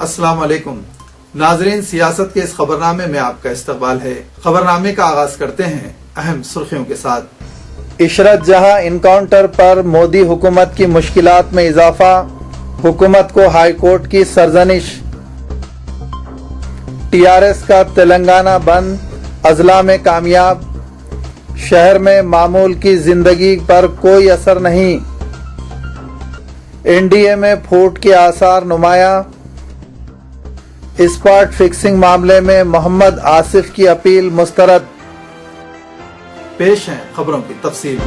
अस्सलाम वालेकुम नाजरीन, सियासत के इस खबरनामे में आपका इस्तकबाल है। खबरनामे का आगाज करते हैं अहम सुर्खियों के साथ। इशरत जहां इनकाउंटर पर मोदी हुकूमत की मुश्किलात में इजाफा, हुकूमत को हाई कोर्ट की सरजनिश। टीआरएस का तेलंगाना बंद अजला में कामयाब, शहर में मामूल की जिंदगी पर कोई असर नहीं। एनडीए में फूट के आसार नुमाया। स्पॉट फिक्सिंग मामले में मोहम्मद आसिफ की अपील मुस्तरद। पेश है खबरों की तफसील।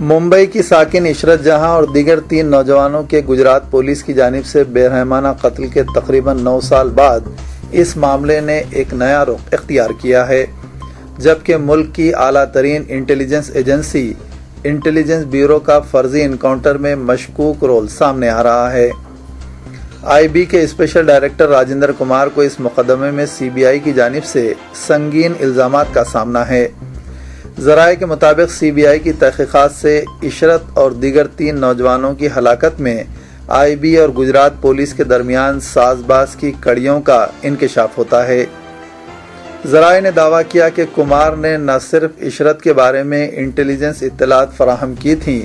मुंबई की साकिन इशरत जहां और दीगर 3 नौजवानों के गुजरात पुलिस की जानिब से बेरहमाना कत्ल के तकरीबन 9 साल बाद इस मामले ने एक नया रुख इख्तियार किया है, जबकि मुल्क की आला तरीन इंटेलिजेंस एजेंसी इंटेलिजेंस ब्यूरो का फर्जी इनकाउंटर में मशकूक रोल सामने आ रहा है। आईबी के स्पेशल डायरेक्टर राजेंद्र कुमार को इस मुकदमे में सीबीआई की जानिब से संगीन इल्जामात का सामना है। ज़राए के मुताबिक सीबीआई की तहकीकात से इशरत और दीगर 3 नौजवानों की हलाकत में आईबी और गुजरात पुलिस के दरमियान साजबाज की कड़ियों का इंकशाफ होता है। ज़राए ने दावा किया कि कुमार ने न सिर्फ इशरत के बारे में इंटेलिजेंस इत्तलात फराहम की थी,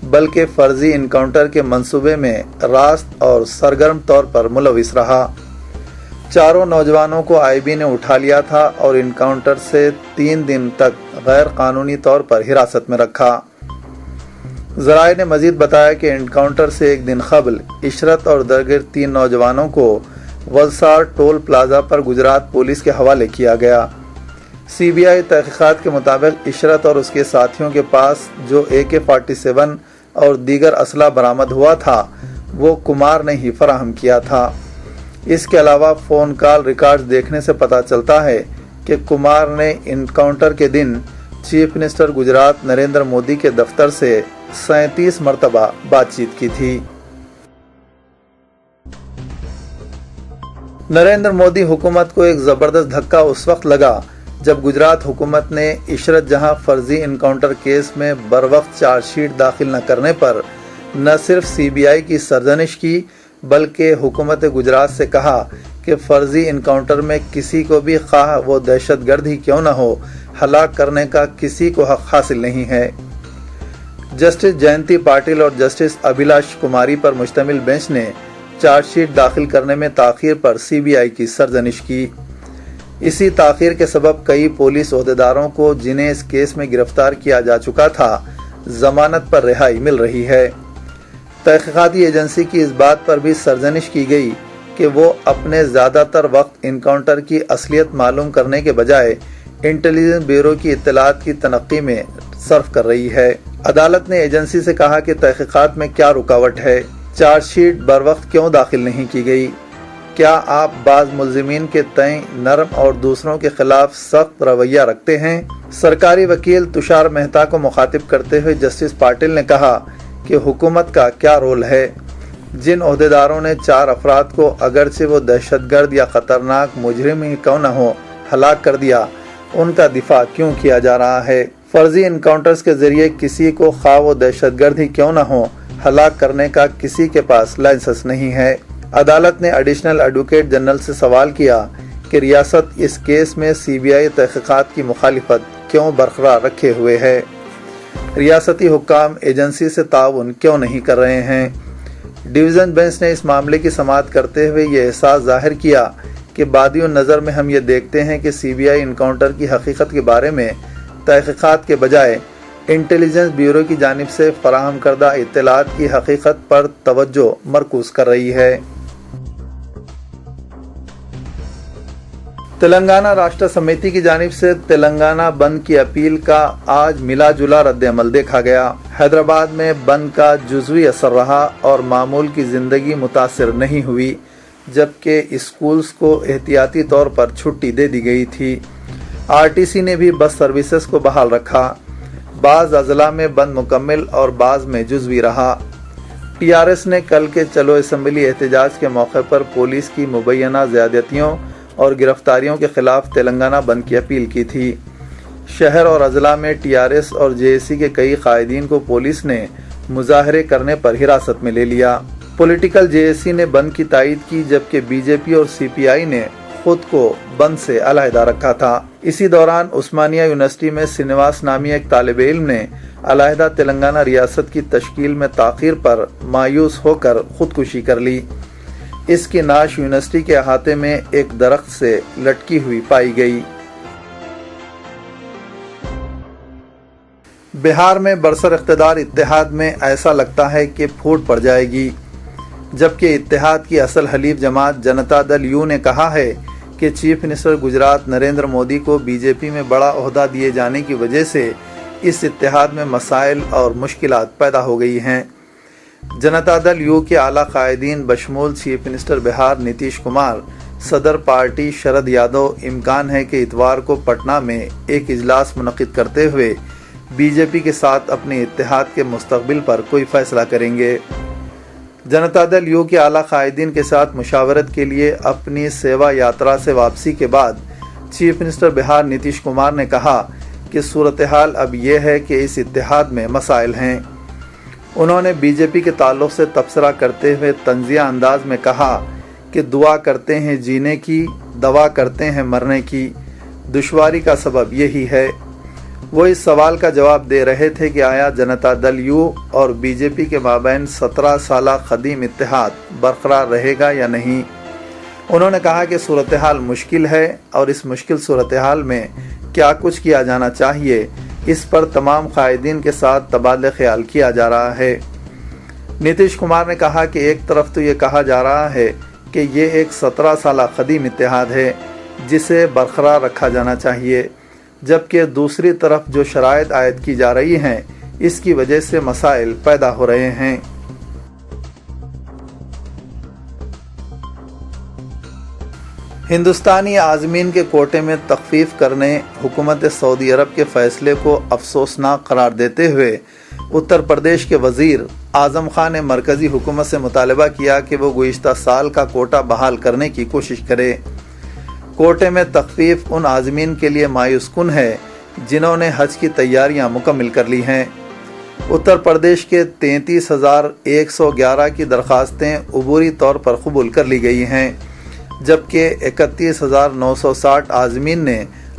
बल्कि फर्जी इनकाउंटर के मंसूबे में रास्त और सरगर्म तौर पर मुलविस रहा। चारों नौजवानों को आईबी ने उठा लिया था और इनकाउंटर से 3 दिन तक गैर कानूनी तौर पर हिरासत में रखा। ज़राए ने मजीद बताया कि इनकाउंटर से एक दिन कबल इशरत और दीगर 3 नौजवानों को वलसाड़ टोल प्लाजा पर गुजरात पुलिस के हवाले किया गया। सीबीआई तहकीकात के मुताबिक इशरत और उसके साथियों के पास जो AK-47 और दीगर असला बरामद हुआ था, वो कुमार ने ही फराहम किया था। इसके अलावा फ़ोन कॉल रिकॉर्ड देखने से पता चलता है कि कुमार ने इनकाउंटर के दिन चीफ मिनिस्टर गुजरात नरेंद्र मोदी के दफ्तर से 37 मरतबा बातचीत की थी। नरेंद्र मोदी हुकूमत को एक ज़बरदस्त धक्का उस वक्त लगा जब गुजरात हुकूमत ने इशरत जहां फर्जी इनकाउंटर केस में बरवक्त चार्जशीट दाखिल न करने पर न सिर्फ सीबीआई की सरजनिश की, बल्कि हुकूमत गुजरात से कहा कि फर्जी इनकाउंटर में किसी को भी खाह वो दहशतगर्द ही क्यों न हो, हलाक करने का किसी को हक हासिल नहीं है। जस्टिस जयंती पाटिल और जस्टिस अभिलाष कुमारी पर मुश्तमिल बेंच ने चार्जशीट दाखिल करने में ताख़ीर पर सीबीआई की सरजनिश की। इसी ताख़ीर के सबब कई पुलिस ओहदेदारों को, जिन्हें इस केस में गिरफ्तार किया जा चुका था, जमानत पर रिहाई मिल रही है। तहकीकाती एजेंसी की इस बात पर भी सरजनिश की गई कि वो अपने ज़्यादातर वक्त इनकाउंटर की असलियत मालूम करने के बजाय इंटेलिजेंस ब्यूरो की इत्तलात की तनक्की में सर्फ कर रही है। अदालत ने एजेंसी से कहा कि तहकीकात में क्या रुकावट है, चार्जशीट बर वक्त क्यों दाखिल नहीं की गई, क्या आप बाज़ मुल्ज़िमीन के तय नरम और दूसरों के खिलाफ सख्त रवैया रखते हैं। सरकारी वकील तुषार मेहता को मुखातिब करते हुए जस्टिस पाटिल ने कहा कि हुकूमत का क्या रोल है। जिन ओहदेदारों ने 4 अफराद को, अगरचे वो दहशतगर्द या ख़तरनाक मुजरिम ही क्यों न हो, हलाक कर दिया, उनका दिफा क्यों किया जा रहा है। फर्जी इनकाउंटर्स के जरिए किसी को, खा वो दहशतगर्द ही क्यों न हो, हलाक करने का किसी के पास लाइसेंस नहीं है। अदालत ने एडिशनल एडवोकेट जनरल से सवाल किया कि रियासत इस केस में सीबीआई तहकीकात की मुखालिफत क्यों बरकरार रखे हुए है, रियासती हुक्काम एजेंसी से ताउन क्यों नहीं कर रहे हैं। डिवीज़न बेंच ने इस मामले की समाअत करते हुए ये एहसास जाहिर किया कि बादियों नज़र में हम ये देखते हैं कि सीबीआई इनकाउंटर की हकीकत के बारे में तहकीकात के बजाय इंटेलिजेंस ब्यूरो की जानिब से फराहम करदा इत्तलात की हकीकत पर तवज्जो मरकूज कर रही है। तेलंगाना राष्ट्र समिति की जानिब से तेलंगाना बंद की अपील का आज मिला जुला रद्द-ए-अमल देखा गया। हैदराबाद में बंद का जुज़वी असर रहा और मामूल की ज़िंदगी मुतासिर नहीं हुई, जबकि स्कूल्स को एहतियाती तौर पर छुट्टी दे दी गई थी। आरटीसी ने भी बस सर्विसेज को बहाल रखा। बाज़ अजला में बंद मुकम्मल और बाज़ में जुज़वी रहा। टीआरएस ने कल के चलो असम्बली एहतजाज के मौके पर पुलिस की मुबैना ज़्यादतियों और गिरफ्तारियों के खिलाफ तेलंगाना बंद की अपील की थी। शहर और अजला में टीआरएस और जेएसी के कई कायदीन को पुलिस ने मुजाहरे करने पर हिरासत में ले लिया। पॉलिटिकल जेएसी ने बंद की तायीद की, जबकि बीजेपी और सीपीआई ने खुद को बंद से अलहदा रखा था। इसी दौरान उस्मानिया यूनिवर्सिटी में श्रीनिवास नामी एक तालिब इल्म ने अलहदा तेलंगाना रियासत की तश्कील में ताख़ीर पर मायूस होकर खुदकुशी कर ली। इसकी नाश यूनिवर्सिटी के अहाते में एक दरख्त से लटकी हुई पाई गई। बिहार में बरसर इख्तिदार इत्तेहाद में ऐसा लगता है कि फूट पड़ जाएगी, जबकि इत्तेहाद की असल हलीफ जमात जनता दल यू ने कहा है कि चीफ मिनिस्टर गुजरात नरेंद्र मोदी को बीजेपी में बड़ा ओहदा दिए जाने की वजह से इस इत्तेहाद में मसाइल और मुश्किलात पैदा हो गई हैं। जनता दल यू के आला कायदीन बशमूल चीफ मिनिस्टर बिहार नीतीश कुमार, सदर पार्टी शरद यादव इम्कान है कि इतवार को पटना में एक इजलास मुनक़िद करते हुए बीजेपी के साथ अपने इत्तेहाद के मुस्तक़बिल पर कोई फैसला करेंगे। जनता दल यू के आला कायदीन के साथ मुशावरत के लिए अपनी सेवा यात्रा से वापसी के बाद चीफ मिनिस्टर बिहार नीतीश कुमार ने कहा कि सूरत हाल अब यह है कि इस इत्तेहाद में मसाइल हैं। उन्होंने बीजेपी के ताल्लुक़ से तबसरा करते हुए तंज़िया अंदाज में कहा कि दुआ करते हैं जीने की, दवा करते हैं मरने की, दुश्वारी का सबब यही है। वो इस सवाल का जवाब दे रहे थे कि आया जनता दल यू और बीजेपी के माबैन 17 साला क़दीम इत्तेहाद बरकरार रहेगा या नहीं। उन्होंने कहा कि सूरत हाल मुश्किल है और इस मुश्किल सूरत हाल में क्या कुछ किया जाना चाहिए, इस पर तमाम कायदीन के साथ तबादला ख्याल किया जा रहा है। नीतीश कुमार ने कहा कि एक तरफ तो ये कहा जा रहा है कि ये एक 17 साला क़दीम इत्तेहाद है जिसे बरकरार रखा जाना चाहिए, जबकि दूसरी तरफ जो शराइत आयद की जा रही हैं इसकी वजह से मसाइल पैदा हो रहे हैं। हिंदुस्तानी आज़मीन के कोटे में तख़फ़ीफ़ करने हुकूमत सऊदी अरब के फ़ैसले को अफसोसनाक करार देते हुए उत्तर प्रदेश के वज़ीर आज़म खान ने मरकज़ी हुकूमत से मुतालबा किया कि वो गुज़िश्ता साल का कोटा बहाल करने की कोशिश करे। कोटे में तख़फ़ीफ़ उन आज़मीन के लिए मायूस कुन है जिन्होंने हज की तैयारियां मुकम्मल कर ली हैं। उत्तर प्रदेश के 33,111 की दरख्वास्तें अबूरी तौर पर कबूल कर ली गई हैं, जबकि 31,960 आज़मीन ने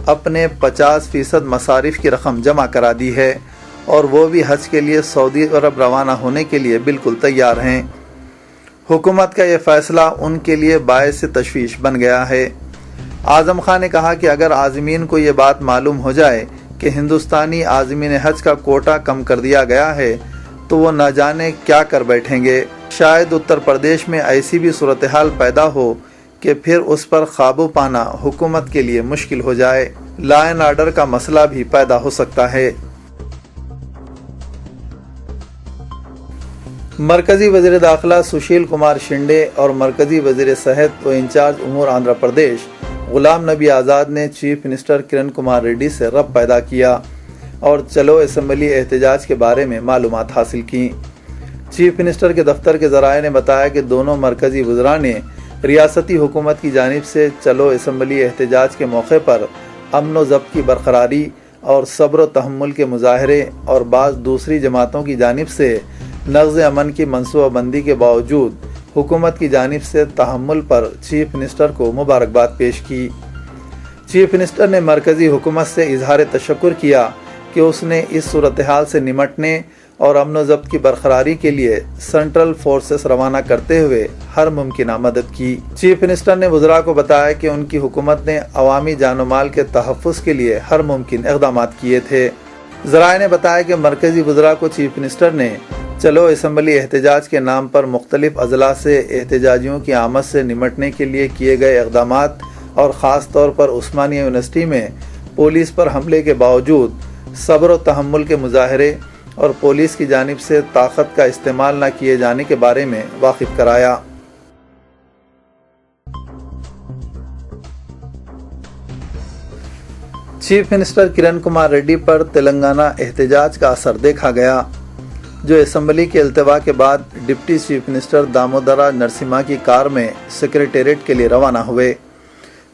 अपने 50% मसारिफ़ की रकम जमा करा दी है और वो भी हज के लिए सऊदी अरब रवाना होने के लिए बिल्कुल तैयार हैं। हुकूमत का ये फ़ैसला उनके लिए बायस तशवीश बन गया है। आज़म खान ने कहा कि अगर आज़मीन को ये बात मालूम हो जाए कि हिंदुस्तानी आज़मीन हज का कोटा कम कर दिया गया है तो वो न जाने क्या कर बैठेंगे। शायद उत्तर प्रदेश में ऐसी भी सूरत हाल पैदा हो कि फिर उस पर काबू पाना हुकूमत के लिए मुश्किल हो जाए। लॉ एंड ऑर्डर का मसला भी पैदा हो सकता है। मरकज़ी वज़ीर दाखिला सुशील कुमार शिंदे और मरकज़ी वज़ीर सेहत व इंचार्ज उमूर आंध्र प्रदेश गुलाम नबी आज़ाद ने चीफ मिनिस्टर किरण कुमार रेड्डी से रब्त पैदा किया और चलो असम्बली एहतजाज के बारे में मालूमात हासिल की। चीफ मिनिस्टर के दफ्तर के ज़राए ने बताया कि दोनों मरकज़ी वज़रा ने रियासती हुकूमत की जानिब से चलो असम्बली एहतजाज के मौके पर अमन व ज़ब्त की बरकरारी और सब्र व तहम्मुल के मुज़ाहरे और बाज़ दूसरी जमातों की जानिब से नक़्ज़ अमन की मनसूबाबंदी के बावजूद हुकूमत की जानिब से तहम्मुल पर चीफ मिनिस्टर को मुबारकबाद पेश की। चीफ मिनिस्टर ने मरकज़ी हुकूमत से इजहार तशक्कुर किया कि उसने इस सूरत हाल से निमटने और अमन व ज़ब्त की बरकरारी के लिए सेंट्रल फोर्सेस रवाना करते हुए हर मुमकिन मदद की। चीफ मिनिस्टर ने वज़रा को बताया कि उनकी हुकूमत ने अवामी जान माल के तहफ़्फ़ुज़ के लिए हर मुमकिन इक़दाम किए थे। ज़राए ने बताया कि मरकज़ी वज़रा को चीफ मिनिस्टर ने चलो असम्बली एहतजाज के नाम पर मुख्तलिफ अजला से एहतजाजियों की आमद से निमटने के लिए किए गए इक़दामात और ख़ास तौर पर उस्मानिया यूनिवर्सिटी में पुलिस पर हमले के बावजूद सब्र व तहम्मुल के मुज़ाहरे और पुलिस की जानिब से ताकत का इस्तेमाल न किए जाने के बारे में वाकिफ कराया। चीफ मिनिस्टर किरण कुमार रेड्डी पर तेलंगाना एहतजाज का असर देखा गया, जो असम्बली के अल्तवा के बाद deputy chief minister Damodara Narasimha की कार में सेक्रेटेरिएट के लिए रवाना हुए।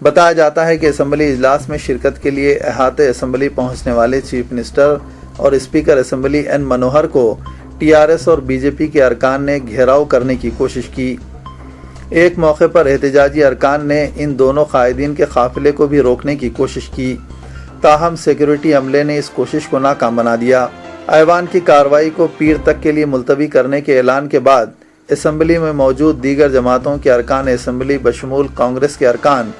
बताया जाता है कि असम्बली इजलास में शिरकत के लिए अहाते असम्बली पहुंचने वाले चीफ मिनिस्टर और स्पीकर असम्बली एन मनोहर को TRS اور BJP کے ارکان نے گھیراؤ کرنے کی کوشش کی۔ ایک موقع پر احتجاجی ارکان نے ان دونوں قائدین کے قافلے کو بھی روکنے کی کوشش کی، تاہم سیکیورٹی عملے نے اس کوشش کو ناکام بنا دیا۔ ایوان کی کارروائی کو پیر تک کے لیے ملتوی کرنے کے اعلان کے بعد اسمبلی میں موجود دیگر جماعتوں کے ارکان اسمبلی بشمول کانگریس کے ارکان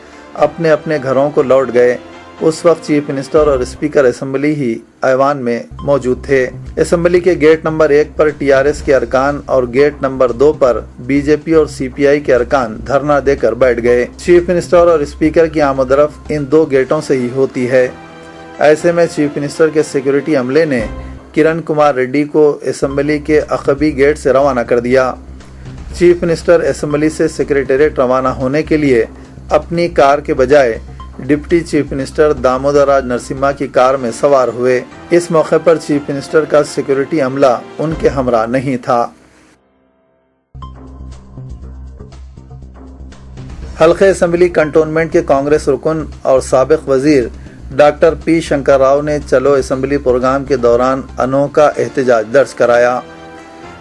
اپنے اپنے گھروں کو لوٹ گئے۔ اس وقت چیف منسٹر اور اسپیکر اسمبلی ہی ایوان میں موجود تھے۔ اسمبلی کے گیٹ نمبر 1 پر TRS کے ارکان اور گیٹ نمبر 2 پر BJP اور CPI کے ارکان دھرنا دے کر بیٹھ گئے۔ چیف منسٹر اور اسپیکر کی آمد و رفت ان دو گیٹوں سے ہی ہوتی ہے۔ ایسے میں چیف منسٹر کے سیکیورٹی عملے نے کرن کمار ریڈی کو اسمبلی کے عقبی گیٹ سے روانہ کر دیا۔ چیف منسٹر اسمبلی سے سیکریٹریٹ روانہ ہونے کے لیے اپنی کار کے بجائے ڈپٹی چیف منسٹر دامودر راج نرسمہا کی کار میں سوار ہوئے۔ اس موقع پر چیف منسٹر کا سیکیورٹی عملہ ان کے ہمراہ نہیں تھا۔ حلقہ اسمبلی کنٹونمنٹ کے کانگریس رکن اور سابق وزیر ڈاکٹر پی شنکر راؤ نے چلو اسمبلی پروگرام کے دوران انوکھا احتجاج درج کرایا،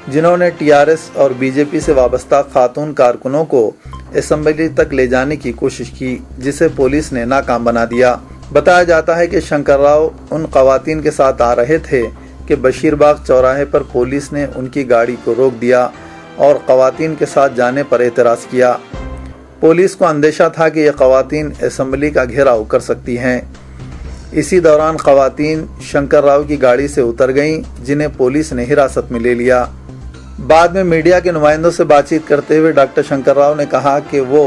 جنہوں نے TRS اور BJP سے وابستہ خاتون کارکنوں کو اسمبلی تک لے جانے کی کوشش کی، جسے پولیس نے ناکام بنا دیا۔ بتایا جاتا ہے کہ شنکر راؤ ان خواتین کے ساتھ آ رہے تھے کہ بشیر باغ چوراہے پر پولیس نے ان کی گاڑی کو روک دیا اور خواتین کے ساتھ جانے پر اعتراض کیا۔ پولیس کو اندیشہ تھا کہ یہ خواتین اسمبلی کا گھیراؤ کر سکتی ہیں۔ اسی دوران خواتین شنکر راؤ کی گاڑی سے اتر گئیں، جنہیں پولیس نے حراست میں لے لیا۔ بعد میں میڈیا کے نمائندوں سے بات چیت کرتے ہوئے ڈاکٹر شنکر راؤ نے کہا کہ وہ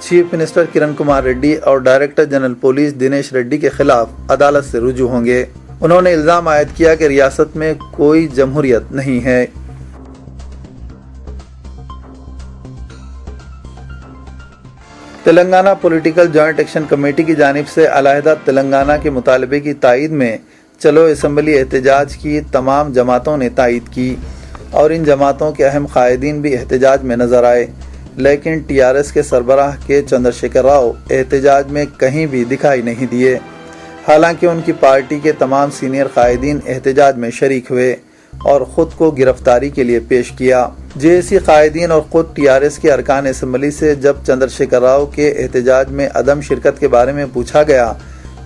چیف منسٹر کرن کمار ریڈی اور director general police Dinesh ready کے خلاف عدالت سے رجوع ہوں گے۔ انہوں نے الزام عائد کیا کہ ریاست میں کوئی جمہوریت نہیں ہے۔ Telangana political joint action committee کی جانب سے علیحدہ تلنگانہ کے مطالبے کی تائید میں چلو اسمبلی احتجاج کی تمام جماعتوں نے تائید کی اور ان جماعتوں کے اہم قائدین بھی احتجاج میں نظر آئے، لیکن TRS کے سربراہ کے چندر شیکھر راؤ احتجاج میں کہیں بھی دکھائی نہیں دیے، حالانکہ ان کی پارٹی کے تمام سینئر قائدین احتجاج میں شریک ہوئے اور خود کو گرفتاری کے لیے پیش کیا۔ JSC قائدین اور خود TRS کے ارکان اسمبلی سے جب چندر شیکھر راؤ کے احتجاج میں عدم شرکت کے بارے میں پوچھا گیا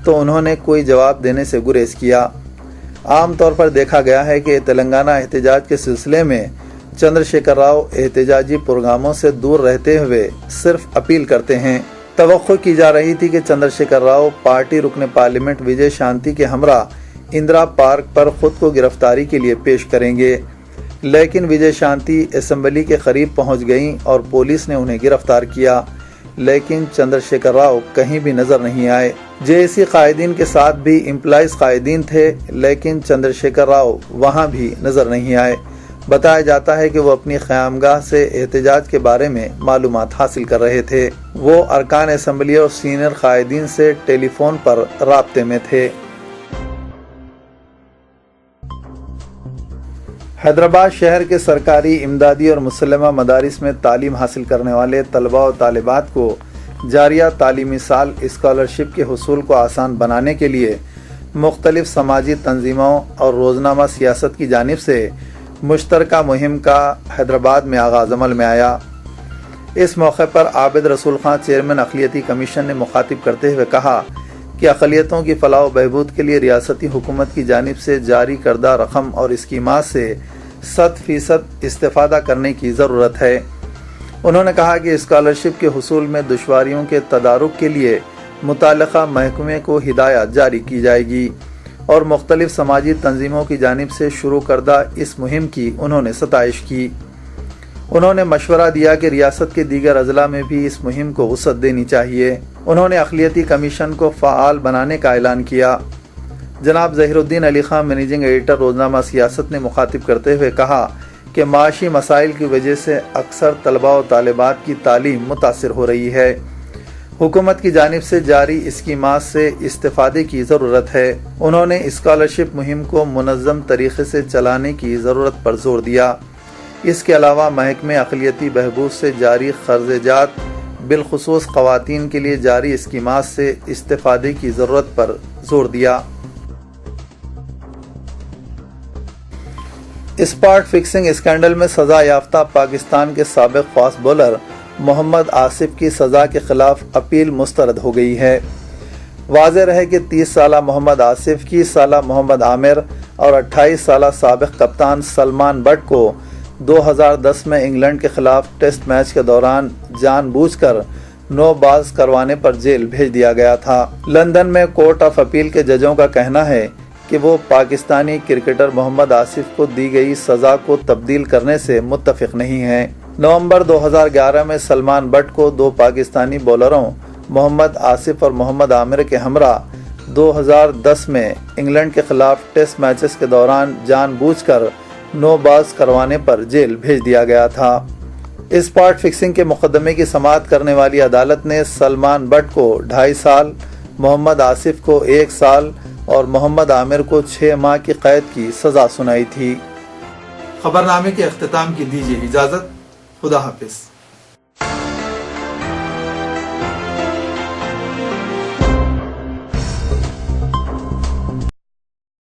تو انہوں نے کوئی جواب دینے سے گریز کیا۔ عام طور پر دیکھا گیا ہے کہ تلنگانہ احتجاج کے سلسلے میں چندر شیکھر راؤ احتجاجی پروگراموں سے دور رہتے ہوئے صرف اپیل کرتے ہیں۔ توقع کی جا رہی تھی کہ چندر شیکھر راؤ پارٹی رکن پارلیمنٹ وجے شانتی کے ہمراہ اندرا پارک پر خود کو گرفتاری کے لیے پیش کریں گے، لیکن وجے شانتی اسمبلی کے قریب پہنچ گئیں اور پولیس نے انہیں گرفتار کیا، لیکن چندر شیکھر راؤ کہیں بھی نظر نہیں آئے۔ JSC قائدین کے ساتھ بھی امپلائیز قائدین تھے، لیکن چندر شیکھر راؤ وہاں بھی نظر نہیں آئے۔ بتایا جاتا ہے کہ وہ اپنی قیامگاہ سے احتجاج کے بارے میں معلومات حاصل کر رہے تھے۔ وہ ارکان اسمبلی اور سینئر قائدین سے ٹیلی فون پر رابطے میں تھے۔ حیدرآباد شہر کے سرکاری، امدادی اور مسلمہ مدارس میں تعلیم حاصل کرنے والے طلباء و طالبات کو جاریہ تعلیمی سال اسکالرشپ کے حصول کو آسان بنانے کے لیے مختلف سماجی تنظیموں اور روزنامہ سیاست کی جانب سے مشترکہ مہم کا حیدرآباد میں آغاز عمل میں آیا۔ اس موقع پر عابد رسول خان چیئرمین اقلیتی کمیشن نے مخاطب کرتے ہوئے کہا کہ اقلیتوں کی فلاح و بہبود کے لیے ریاستی حکومت کی جانب سے جاری کردہ رقم اور اسکیمات سے 100% استفادہ کرنے کی ضرورت ہے۔ انہوں نے کہا کہ اسکالرشپ کے حصول میں دشواریوں کے تدارک کے لیے متعلقہ محکمے کو ہدایات جاری کی جائے گی اور مختلف سماجی تنظیموں کی جانب سے شروع کردہ اس مہم کی انہوں نے ستائش کی۔ انہوں نے مشورہ دیا کہ ریاست کے دیگر اضلاع میں بھی اس مہم کو وسعت دینی چاہیے۔ انہوں نے اقلیتی کمیشن کو فعال بنانے کا اعلان کیا۔ جناب ظہیر الدین علی خان منیجنگ ایڈیٹر روزنامہ سیاست نے مخاطب کرتے ہوئے کہا کہ معاشی مسائل کی وجہ سے اکثر طلباء و طالبات کی تعلیم متاثر ہو رہی ہے۔ حکومت کی جانب سے جاری اسکیمات سے استفادے کی ضرورت ہے۔ انہوں نے اسکالرشپ مہم کو منظم طریقے سے چلانے کی ضرورت پر زور دیا۔ اس کے علاوہ محکمہ اقلیتی بہبود سے جاری قرض جات بالخصوص خواتین کے لیے جاری اسکیمات سے استفادے کی ضرورت پر زور دیا۔ اسپاٹ فکسنگ اسکینڈل میں سزا یافتہ پاکستان کے سابق فاسٹ بولر محمد آصف کی سزا کے خلاف اپیل مسترد ہو گئی ہے۔ واضح رہے کہ 30 سالہ محمد آصف، 21 سالہ محمد عامر اور 28 سالہ سابق کپتان سلمان بٹ کو 2010 میں انگلینڈ کے خلاف ٹیسٹ میچ کے دوران جان بوجھ کر نو باز کروانے پر جیل بھیج دیا گیا تھا۔ لندن میں کورٹ آف اپیل کے ججوں کا کہنا ہے کہ وہ پاکستانی کرکٹر محمد آصف کو دی گئی سزا کو تبدیل کرنے سے متفق نہیں ہیں۔ نومبر 2011 میں سلمان بٹ کو 2 پاکستانی بولروں محمد آصف اور محمد عامر کے ہمراہ 2010 میں انگلینڈ کے خلاف ٹیسٹ میچز کے دوران جان بوجھ کر نو باز کروانے پر جیل بھیج دیا گیا تھا۔ اسپاٹ فکسنگ کے مقدمے کی سماعت کرنے والی عدالت نے سلمان بٹ کو 2.5 سال، محمد آصف کو 1 سال اور محمد عامر کو 6 ماہ کی قید کی سزا سنائی تھی۔ خبرنامے کے اختتام کی دیجیے اجازت۔ خدا حافظ۔